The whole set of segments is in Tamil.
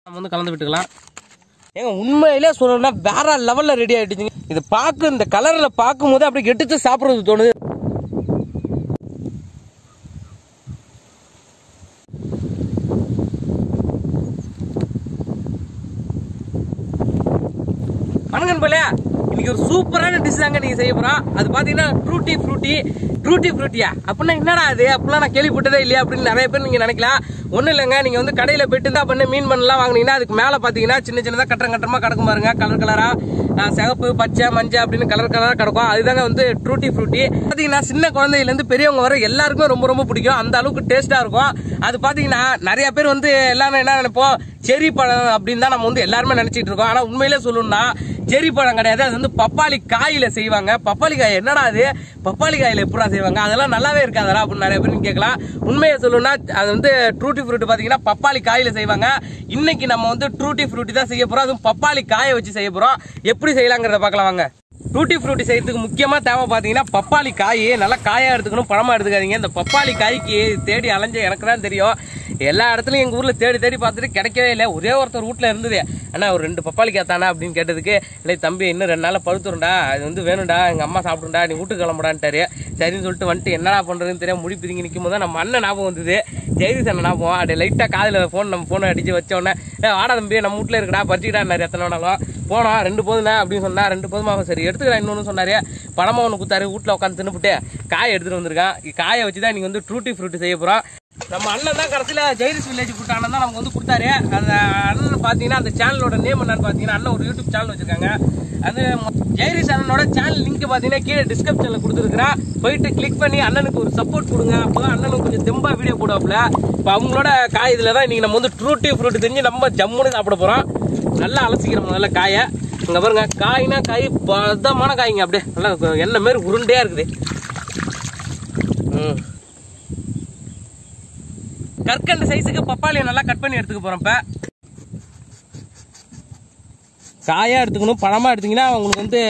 நம்ம வந்து கலந்து விட்டுக்கலாம். ஏங்க உண்மையிலே சொல்லணும்னா வேற லெவல்ல ரெடி ஆயிடுச்சுங்க. இது பார்க்க இந்த கலர்ல பார்க்கும் போது அப்படியே எடுத்து சாப்பிடுறது தோணுது. வணக்கம் போல, இன்னைக்கு ஒரு சூப்பரான டிஷ் தாங்க நீங்க செய்ய போறோம். அது பாத்தீங்கன்னா ட்ரூட்டி ஃப்ரூட்டியா அப்படின்னா என்னடா அது அப்படிலாம் நான் கேள்விப்பட்டதே இல்லையா அப்படின்னு நிறைய பேர் நீங்க நினைக்கலாம். ஒன்றும் இல்லைங்க, நீங்க வந்து கடையில போயிட்டு தான் பண்ணி மீன் பண்ணலாம் வாங்கினீங்கன்னா அதுக்கு மேலே பார்த்தீங்கன்னா சின்ன சின்னதாக கட்டமா கிடக்கும் பாருங்க. கலர் கலரா சிகப்பு பச்சை மஞ்சள் அப்படின்னு கலர் கலராக கிடக்கும். அதுதாங்க வந்து ட்ரூட்டி ஃப்ரூட்டி. பார்த்தீங்கன்னா சின்ன குழந்தையிலேருந்து பெரியவங்க வர எல்லாருக்கும் ரொம்ப ரொம்ப பிடிக்கும். அந்த அளவுக்கு டேஸ்டா இருக்கும். அது பார்த்தீங்கன்னா நிறைய பேர் வந்து எல்லாரும் என்ன நினைப்போம், செரி பழம் அப்படின்னு தான் நம்ம வந்து எல்லாருமே நினைச்சிட்டு இருக்கோம். ஆனால் உண்மையிலே சொல்லணும்னா செரி பழம் கிடையாது, அது வந்து பப்பாளி காயில செய்வாங்க. பப்பாளி காய் என்னடா அது, பப்பாளி காயில எப்படா செய்வாங்க, அதெல்லாம் நல்லாவே இருக்காதா அப்படின்னு நிறைய பேர் கேட்கலாம். உண்மையை சொல்லணும்னா அது வந்து ட்ரூட்டி ஃப்ரூட் பாத்தீங்கன்னா பப்பாளி காயில செய்வாங்க. இன்னைக்கு நம்ம வந்து ட்ரூட்டி ஃப்ரூட்டி தான் செய்ய போறோம். அதுவும் பப்பாளி காயை வச்சு செய்ய போறோம். எப்படி செய்யலாங்கிறத பார்க்கலாம் வாங்க. ட்ரூட்டி ஃப்ரூட்டி செய்யறதுக்கு முக்கியமா தேவை பாத்தீங்கன்னா பப்பாளி காய். நல்லா காயா எடுத்துக்கணும், பழமா எடுத்துக்காதீங்க. இந்த பப்பாளி காய்க்கு தேடி அலைஞ்ச எனக்கு தான் தெரியும். எல்லா இடத்துலயும் எங்க ஊர்ல தேடி தேடி பார்த்துட்டு கிடைக்கவே இல்லை. ஒரே ஒருத்தர் வீட்டுல இருந்தது, ஆனா ஒரு 2 பப்பாளி காத்தானா அப்படின்னு கேட்டதுக்கு, இல்லை தம்பி இன்னும் 2 நாள் பழுத்துருண்டா, அது வந்து வேணும்டா, எங்க அம்மா சாப்பிடுண்டா, நீ வீட்டுக்கு கிளம்புடான்ட்டாரு. சரின்னு சொல்லிட்டு வந்துட்டு என்னடா பண்றதுன்னு தெரியாம முடி பிரிங்கி நிற்கும் போது நம்ம அண்ணன் ஞாபகம் வந்தது. ஜெயதீஷ் அண்ணன் ஞாபகம். அப்படியே லைட்டா காதுல நம்ம போனை அடிச்சு வச்ச உடனே, வாடா தம்பி நம்ம வீட்டுல இருக்கடா பறிச்சுக்கிட்டா எத்தனை வேணாலும் போனோம். 2 போதுண்ணா அப்படின்னு சொன்னா, 2 போதுமா சரி எடுத்துக்கிறேன் இன்னொன்னு சொன்னாரு. பழமா ஒன்று குத்தாரு, வீட்டுல உட்காந்து தின்னுபிட்டு காயை எடுத்துட்டு வந்திருக்கான். காயை வச்சுதான் நீங்க வந்து ட்ரூட்டி ஃப்ரூட்டி செய்ய போறோம். நம்ம அண்ணன் தான் கடைசியில ஜெயதீஷ் வில்லேஜ் கூட்டான தான் நமக்கு வந்து கொடுத்தாரு. அந்த அண்ணன் பாத்தீங்கன்னா அந்த சேனலோட நேம் என்னன்னு பாத்தீங்கன்னா, அண்ணன் ஒரு யூடியூப் சேனல் வச்சிருக்காங்க. அது ஜெயதீஷ் அண்ணனோட சேனல் லிங்க் பாத்தீங்கன்னா கீழே டிஸ்கிரிப்ஷன்ல கொடுத்துருக்கிறேன். போயிட்டு கிளிக் பண்ணி அண்ணனுக்கு ஒரு சப்போர்ட் கொடுங்க. அப்பதான் அண்ணனுக்கு கொஞ்சம் தெம்பா வீடியோ போடுவாப்புல. இப்போ அவங்களோட காய் இதுல தான் இன்னைக்கு நம்ம வந்து ட்ரூட்டி ஃப்ரூட் தெரிஞ்சு நம்ம ஜம்முன்னு சாப்பிட போறோம். நல்லா அலசிக்கிறோம் முதல்ல காயை. இங்க பாருங்க, காய்னா காய் பதமான காய்ங்க, அப்படியே நல்லா எண்ணெய் மாரி உருண்டையா இருக்குது. கற்கண்டு சைஸுக்கு பப்பாளியை நல்லா கட் பண்ணி எடுத்துக்க போறோம். இப்ப காயா எடுத்துக்கணும், பழமா எடுத்தீங்கன்னா உங்களுக்கு வந்து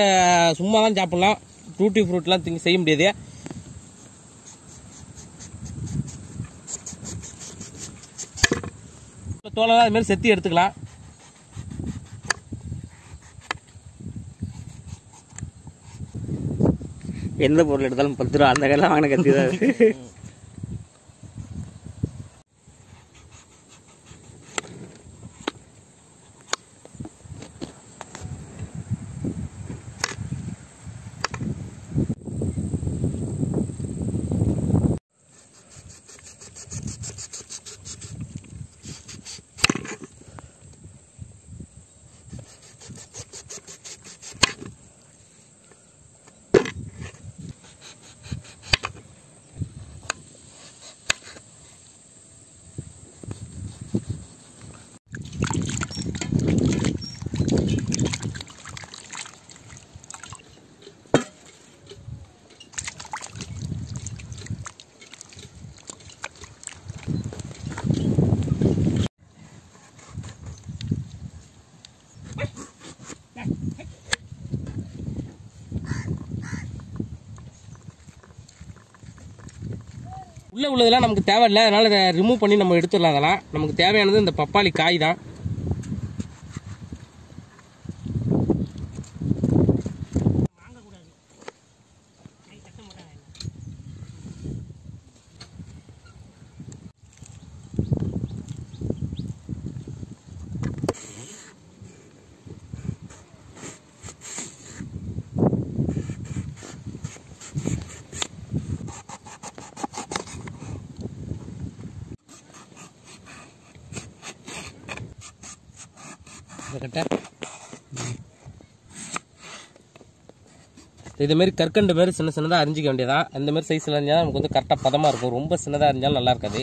சும்மா தான் சாப்பிடலாம். ட்ரூட்டி ஃப்ரூட்லாம் செய்ய முடியாது. தோலை அது மாதிரி செத்தி எடுத்துக்கலாம். எந்த பொருள் எடுத்தாலும் 10 ரூபா, அந்த கையெல்லாம் வாங்கின கத்தி தான். உள்ள உள்ளதெல்லாம் நமக்கு தேவையில்லை, அதனால இதை ரிமூவ் பண்ணி நம்ம எடுத்துடலாம். அதெல்லாம் நமக்கு தேவையானது இந்த பப்பாளி காய் தான். இது மாதிரி கற்கண்டு மாதிரி சின்ன சின்னதாக அரிஞ்சிக்க வேண்டியதான். இந்த மாதிரி சைஸில் அரிஞ்சால் நமக்கு வந்து கரெக்டாக பதமாக இருக்கும். ரொம்ப சின்னதாக அரிஞ்சாலும் நல்லா இருக்காது.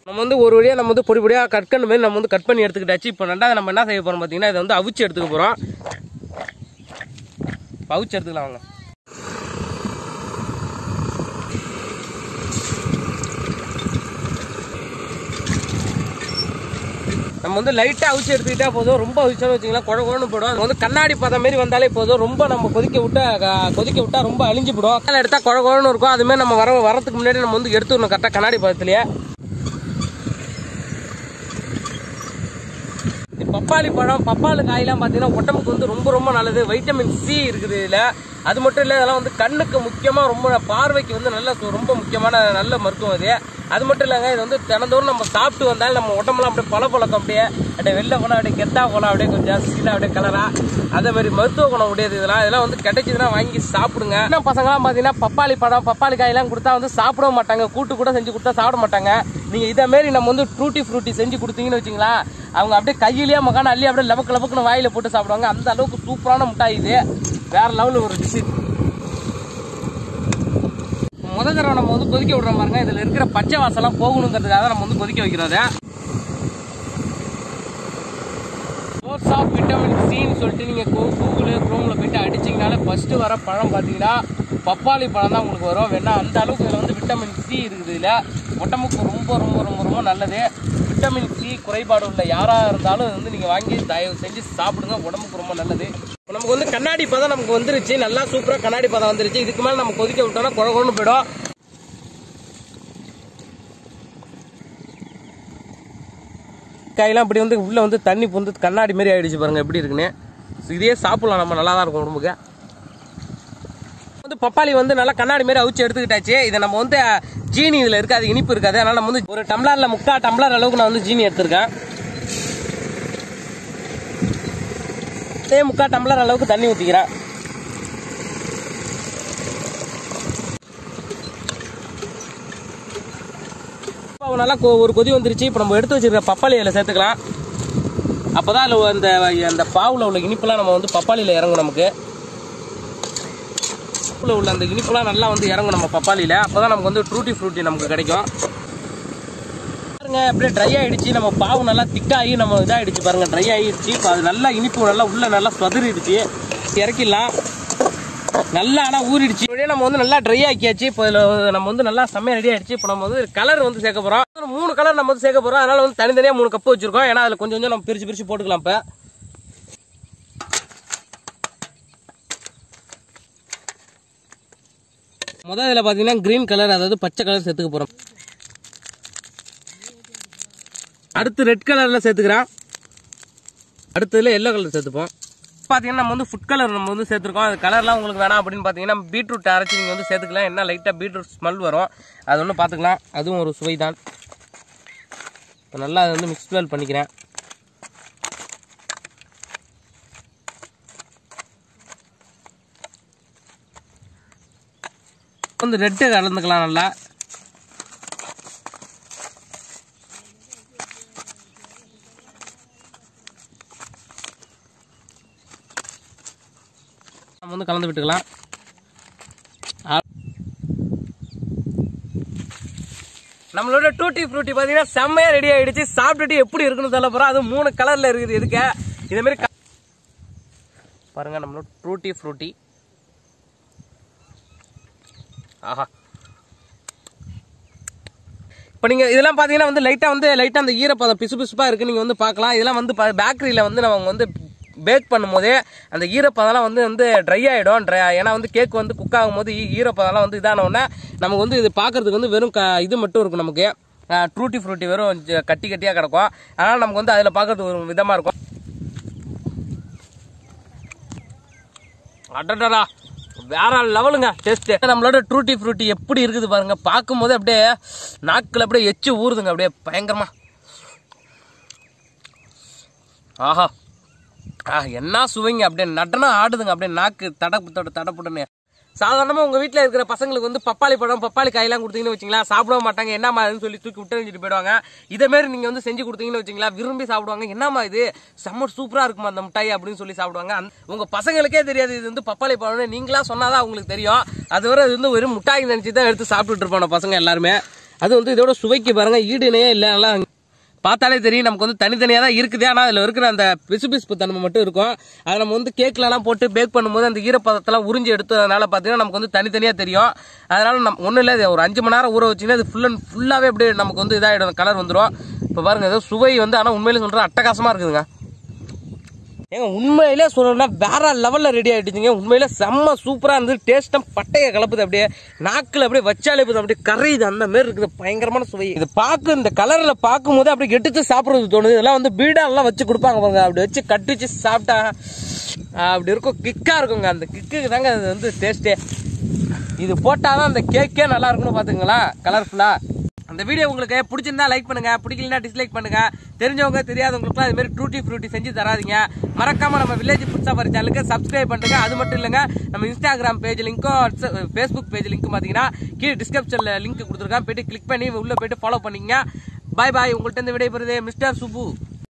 நம்ம வந்து ஒரு வழியாக நம்ம வந்து பொடி பொடியாக கற்கண்டு மாதிரி நம்ம வந்து கட் பண்ணி எடுத்துக்கிட்டாச்சு. இப்போ ரெண்டாவது நம்ம என்ன செய்ய போகிறோம் பார்த்தீங்கன்னா, இதை வந்து அவிச்சு எடுத்துக்க போகிறோம். அவிச்சு எடுத்துக்கலாம் வாங்க. நம்ம வந்து லைட்டா அவிச்சு எடுத்துக்கிட்டா போதும். ரொம்ப அவிச்சோன்னு வச்சுக்கலாம் குழ குழன்னு போடும். அது வந்து கண்ணாடி பதம் மாரி வந்தாலே போதும். ரொம்ப நம்ம கொதிக்க விட்டா ரொம்ப அழிஞ்சு போடும். எடுத்தா குழ குழன்னு இருக்கும். அது மாதிரி நம்ம வரதுக்கு முன்னாடி நம்ம வந்து எடுத்துடணும் கரெக்டா கண்ணாடி பதத்திலேயே. பப்பாளி பழம் பப்பாளி காயெல்லாம் பார்த்தீங்கன்னா உடம்புக்கு வந்து ரொம்ப ரொம்ப நல்லது. வைட்டமின் சி இருக்குது இதுல. அது மட்டும் இல்லை, இதெல்லாம் வந்து கண்ணுக்கு முக்கியமாக ரொம்ப பார்வைக்கு வந்து நல்ல ரொம்ப முக்கியமான நல்ல மருத்துவம் இது. அது மட்டும் இல்லைங்க, இது வந்து தினந்தோறும் நம்ம சாப்பிட்டு வந்தாலும் நம்ம உடம்புலாம் அப்படியே பழக்கம் அப்படியே வெளில போனால் அப்படியே கெத்தா போகலாம், அப்படியே கொஞ்சம் சீனா அப்படியே கலரா அதே மாதிரி மருத்துவ குணம் உடையது. இதெல்லாம் வந்து கிடைச்சதுன்னா வாங்கி சாப்பிடுங்க. இன்னும் பசங்களாம் பார்த்தீங்கன்னா பப்பாளி பழம் பப்பாளி காயெல்லாம் கொடுத்தா வந்து சாப்பிட மாட்டாங்க. கூட்டு கூட செஞ்சு கொடுத்தா சாப்பிட மாட்டாங்க. நீங்கள் இதே மாரி நம்ம வந்து டூட்டி ஃப்ரூட்டி செஞ்சு கொடுத்தீங்கன்னு வச்சுங்களா, அவங்க அப்படியே கையிலேயே மகான அள்ளி அப்படியே லபக்குன்னு வாயில போட்டு சாப்பிடுவாங்க. அந்த அளவுக்கு சூப்பரான முட்டாய் இது. வேற லெவலில் ஒரு டிஷ். முதல் தடவை நம்ம வந்து கொதிக்க விடுறோம் பாருங்க. இதுல இருக்கிற பச்சை வாசலாம் போகணுங்கிறதுக்காக நம்ம வந்து கொதிக்க வைக்கிறோம். சோர்ஸ் ஆஃப் விட்டமின் சின்னு சொல்லிட்டு நீங்க கூகுள் குரோம்ல போயிட்டு அடிச்சீங்கனாலே ஃபர்ஸ்ட் வர பழம் பாத்தீங்கன்னா பப்பாளி பழம் தான் உங்களுக்கு வரும். வேணா அந்த அளவுக்கு இதுல வந்து விட்டமின் சி இருக்குது. இதுல உடம்புக்கு ரொம்ப ரொம்ப ரொம்ப ரொம்ப நல்லது. விட்டமின் சி குறைபாடு உள்ள யாரா இருந்தாலும் வந்து நீங்க வாங்கி தயவு செஞ்சு சாப்பிடுங்க. உடம்புக்கு ரொம்ப நல்லது. நமக்கு வந்து கண்ணாடி பதம் நமக்கு வந்துருச்சு. நல்லா சூப்பரா கண்ணாடி பதம் வந்துருச்சு. இதுக்கு மேல நம்ம கொதிக்க விட்டோம்னா குழ குழன்னு போயிடும். காயெல்லாம் இப்படி வந்து உள்ள வந்து தண்ணி புந்து கண்ணாடி மாதிரி ஆயிடுச்சு பாருங்க எப்படி இருக்குன்னு. இதே சாப்பிடலாம், நம்ம நல்லா தான் இருக்கும் உடம்புக்கு. வந்து பப்பாளி வந்து நல்லா கண்ணாடி மாதிரி அவிச்சு எடுத்துக்கிட்டாச்சு. இதை நம்ம வந்து ஜீனி இதுல இருக்காது, இனிப்பு இருக்காது. அதனால நம்ம வந்து ஒரு டம்ளர்ல 3/4 டம்ளர் அளவுக்கு நான் வந்து ஜீனி எடுத்திருக்கேன். 3/4 டம்ளர் அளவுக்கு தண்ணி ஊத்திக்கிறேன். நல்லா ஒரு கொதி வந்துருச்சு. இப்போ நம்ம எடுத்து வச்சிருக்க பப்பாளி இலை சேர்த்துக்கலாம். அப்பதான் அந்த பாவுல உள்ள இனிப்பெல்லாம் நம்ம வந்து பப்பாளியில இறங்கும். நமக்கு உள்ள அந்த இனிப்பெல்லாம் நல்லா வந்து இறங்கும் நம்ம பப்பாளியில. அப்பதான் நமக்கு வந்து டூட்டி ஃப்ரூட்டி நமக்கு கிடைக்கும். பாருங்க அப்படியே ட்ரை ஆயிடுச்சு. நம்ம பாவு நல்லா திக்காகி நம்ம இதாகிடுச்சு பாருங்க, ட்ரை ஆகிடுச்சு. இப்போ அது நல்லா இனிப்பு நல்லா உள்ள நல்லா சொதறிடுச்சு. இறக்கிடலாம். நல்லா ஆனால் ஊறிடுச்சு. நம்ம வந்து நல்லா ட்ரை ஆக்கியாச்சு. இப்போ நம்ம வந்து நல்லா செம்மையா ரெடி ஆயிடுச்சு. இப்போ நம்ம வந்து கலர் வந்து சேர்க்க போறோம். 3 கலர் நம்ம வந்து சேர்க்க போறோம். அதனால வந்து தனித்தனியாக 3 கப்பு வச்சிருக்கோம். ஏன்னா அதில் கொஞ்சம் நம்ம பிரிச்சு போட்டுக்கலாம். இப்போ முதல் இதில் பார்த்தீங்கன்னா கிரீன் கலர், அதாவது பச்சை கலர் சேர்த்துக்க போறோம். அடுத்து ரெட் கலர்ல சேர்த்துக்கிறோம். அடுத்ததுல எல்லோ கலர் சேர்த்துப்போம். பார்த்தீங்கன்னா நம்ம வந்து ஃபுட் கலர் நம்ம வந்து சேர்த்துருக்கோம். அது கலர்லாம் உங்களுக்கு வேணாம் அப்படின்னு பார்த்தீங்கன்னா பீட்ரூட் அரைச்சி நீங்கள் வந்து சேர்த்துக்கலாம். என்ன லைட்டாக பீட்ரூட் ஸ்மெல் வரும், அது ஒன்று பார்த்துக்கலாம். அதுவும் ஒரு சுவை தான். இப்போ நல்லா அதை வந்து மிக்ஸ் பண்ணிக்கிறேன். வந்து ரெட்டு கலந்துக்கலாம் நல்லா. நம்ம வந்து கலந்து விட்டுக்கலாம். நம்மளோட டூட்டி ஃப்ரூட்டி பார்த்தீங்கன்னா செம்மையா ரெடி ஆயிடுச்சு. சாப்பிட்டுட்டு எப்படி இருக்குன்னு சொல்ல போறோம். அது 3 கலர்ல இருக்குது. எதுக்கு இதே மாதிரி பாருங்க நம்மளோட டூட்டி ஃப்ரூட்டி. ஆஹா, இப்போ நீங்கள் இதெல்லாம் பார்த்தீங்கன்னா வந்து லைட்டாக அந்த ஈரப்பதம் பிசுபிசுப்பாக இருக்குது. நீங்கள் வந்து பார்க்கலாம். இதெல்லாம் வந்து பேக்கரியில் வந்து நம்ம வந்து பேக் பண்ணும்போதே அந்த ஈரப்பதம்லாம் வந்து ட்ரை ஆகிடும். ஏன்னா வந்து கேக் வந்து குக் ஆகும்போது ஈரப்பதம்லாம் வந்து இதானோடனே நமக்கு வந்து இது பார்க்கறதுக்கு வந்து வெறும் இது மட்டும் இருக்கும். நமக்கு டூட்டி ஃப்ரூட்டி வெறும் கட்டியாக கிடக்கும். அதனால் நமக்கு வந்து அதில் பார்க்கறதுக்கு ஒரு விதமாக இருக்கும். அடடா, வேற லெவலுங்க டேஸ்ட். நம்மளோட டூட்டி ஃப்ரூட்டி எப்படி இருக்குது பாருங்க. பார்க்கும்போது அப்படியே நாக்கில் அப்படியே எச்சு ஊறுதுங்க, அப்படியே பயங்கரமா. ஆஹா, என்ன சுவைங்க, அப்படியே நடனா ஆடுதுங்க, அப்படியே நாக்கு தடப்புடனே. சாதாரணமாக உங்கள் வீட்டில் இருக்கிற பசங்களுக்கு வந்து பப்பாளி பழம் பப்பாளி காயெல்லாம் கொடுத்தீங்கன்னு வச்சிங்களா, சாப்பிட மாட்டாங்க. என்னம்மா இதுன்னு சொல்லி தூக்கி விட்டு எறிஞ்சிட்டு போயிடுவாங்க. இதேமாரி நீங்கள் வந்து செஞ்சு கொடுத்தீங்கன்னு வச்சிங்களா, விரும்பி சாப்பிடுவாங்க. என்னம்மா இது செம்ம சூப்பராக இருக்குமா அந்த மிட்டாய் அப்படின்னு சொல்லி சாப்பிடுவாங்க. உங்கள் பசங்களுக்கே தெரியாது இது வந்து பப்பாளி பழம்னு. நீங்களா சொன்னாதான் அவங்களுக்கு தெரியும். அதுவரை இது வந்து வெறும் மிட்டாய் நினச்சி தான் எடுத்து சாப்பிட்டுட்டு இருப்பாங்க பசங்க எல்லாருமே. அது வந்து இதோட சுவைக்கு பாருங்க ஈடுனே இல்லை. நல்லா பார்த்தாலே தெரியும் நமக்கு வந்து தனித்தனியாக தான் இருக்குது. ஆனால் அதில் இருக்கிற அந்த பிசுபிசுப்பு தன்மை மட்டும் இருக்கும். அதை நம்ம வந்து கேக்லலாம் போட்டு பேக் பண்ணும்போது அந்த ஈரப்பதத்தெல்லாம் உறிஞ்சி எடுத்ததுனால பார்த்தீங்கன்னா நமக்கு வந்து தனித்தனியாக தெரியும். அதனால நம்ம ஒன்றும் இல்லை, ஒரு 5 மணி நேரம் ஊற வச்சிங்கன்னா அது ஃபுல்லாகவே அப்படியே நமக்கு வந்து இதாகிடும், கலர் வந்துடும். இப்போ பாருங்க ஏதோ சுவை வந்து ஆனால் உண்மையிலே சொல்கிறேன் அட்டகாசமாக இருக்குதுங்க. ஏங்க உண்மையிலே சொல்லணும்னா வேற லெவலில் ரெடி ஆகிடுச்சுங்க. உண்மையிலே செம்ம சூப்பராக இருந்தது. டேஸ்ட்டும் பட்டையை கலப்புது, அப்படியே நாக்கில் அப்படியே வச்சாலே போதும், அப்படியே கரையுது, அந்த மாதிரி இருக்குது. பயங்கரமான சுவை. இது பார்க்க இந்த கலரில் பார்க்கும்போது அப்படியே எடுத்து சாப்பிட்றது தோணுது. இதெல்லாம் வந்து பீடாலாம் வச்சு கொடுப்பாங்க பாருங்க, அப்படி வச்சு கட்டி வச்சு சாப்பிட்டா அப்படி இருக்கும், கிக்காக இருக்குங்க. அந்த கிக்குக்கு தாங்க அது வந்து டேஸ்ட்டே. இது போட்டால் தான் அந்த கேக்கே நல்லா இருக்குன்னு பார்த்துங்களா, கலர்ஃபுல்லாக. அந்த வீடியோ உங்களுக்கு பிடிச்சிருந்தா லைக் பண்ணுங்க, பிடிக்கலனா டிஸ்லைக் பண்ணுங்க. தெரிஞ்சவங்க தெரியாதவங்களுக்குலாம் இது மாதிரி டூட்டி ஃப்ரூட்டி செஞ்சு தராதீங்க. மறக்காம நம்ம வில்லேஜ் ஃபுட் சாஃபர் சேனலுக்கு சப்ஸ்கிரைப் பண்ணுங்க. அது மட்டும் இல்லைங்க, நம்ம இன்ஸ்டாகிராம் பேஜ் லிங்க்கும் ஃபேஸ்புக் பேஜ் லிங்க்கும் பார்த்தீங்கன்னா கீழே டிஸ்கிரிப்ஷனில் லிங்க் கொடுத்துருக்கேன், போயிட்டு கிளிக் பண்ணி உள்ள போயிட்டு ஃபாலோ பண்ணிங்க. பாய் பாய். உங்கள்கிட்ட இருந்து விடைபெறுது மிஸ்டர் சுப்பு.